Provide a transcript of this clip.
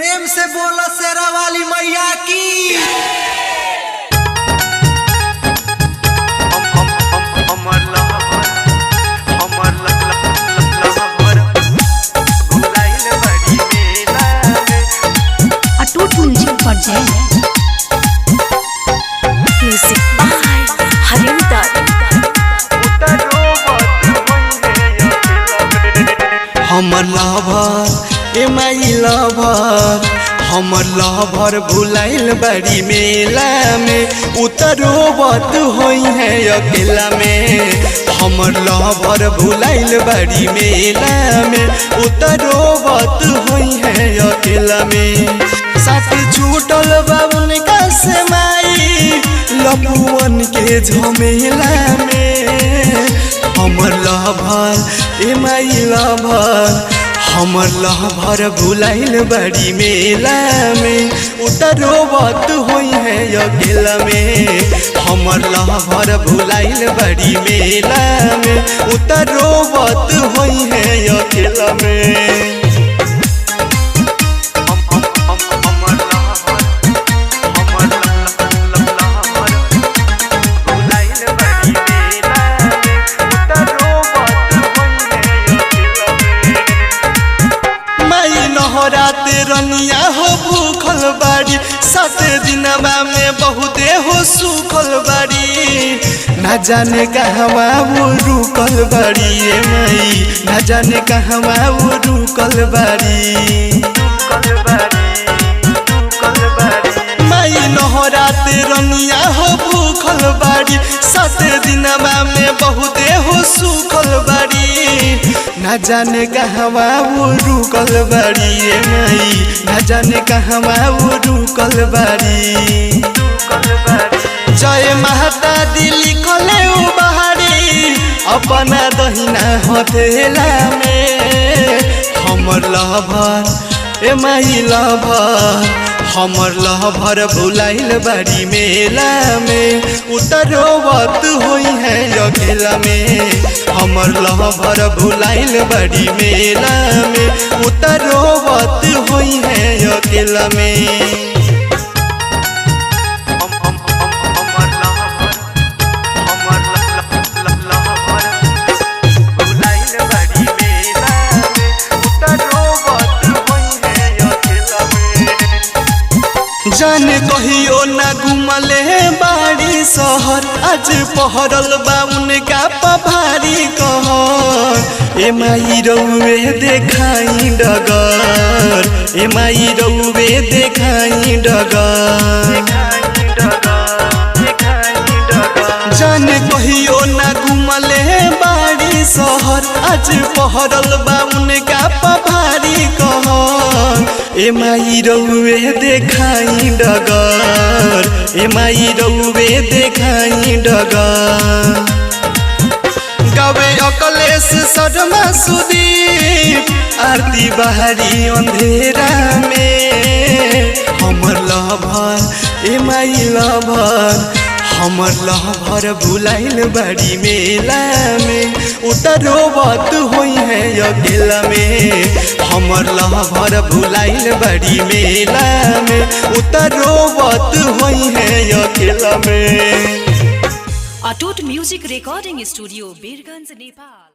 प्रेम से बोलो शेरा वाली मैया की। Atoot music project music by Harinder. हमर लवर ए माई लवर, हमर लवर भुलाइल बड़ी मेला में, उतरोबत होई है अकेला में। हमर लवर भुलाइल बड़ी मेला में, उतरोबत होई है अकेला में। साथ छूटल बाबुन का से माई लपुअन के झमेला में। हमर लवर ए माई लवर, हमर लवर भुलाइल बड़ी मेला में, उतरोबत होई है अकेला में। हमर लवर भुलाइल बड़ी मेला में, उतरोबत होई है अकेला में। राते रनिया हो भूखल बाड़ी, 7 दिनवा में बहुते हो सुखल बाड़ी। न जाने कहवा वो रुकल बाड़ी ए माई, न जाने कहवा वो रुकल बाड़ी। माई नहराते रनिया हो भूखल बाड़ी, 7 दिनवा में बहुते हो सुखल बाड़ी। न जाने कहवा वो रुकल बाड़ी ए माई, न जाने कहवा वो रुकल बाड़ी। जय माता दी लिखले उ बहारी अपना दहिना हथेला में। हमर लवर ए माई लवर, हमर लवर भुलाइल बड़ी मेला में, उतरोबत होई है अकेला में। हमर लवर भुलाइल बड़ी मेला में, उतरोबत होई है अकेला में। जाने कहियो ना घुमले बाड़ी शहर, आज पहरल बा उनका पभारी कहर। ए माई रउवे देखाई डगर, ए माई रउवे देखाई डगर। जाने कहियो ना घुमले बाड़ी शहर, आज पहरल बा उनका पभारी कहर। ए माई रउवे देखाई डगर, ए माई रउवे देखाई डगर। गावे अकलेश सदमा सुदीप, आरती बहारी अंधेरा में। हमर लवर ए माई लवर, हमर लवर भुलाइल बड़ी मेला में, उतरोबत होई है अकेला में। हमर लवर भुलाइल बड़ी मेला में, उतरोबत होई है अकेला में। Atoot music recording studio Birganj Nepal.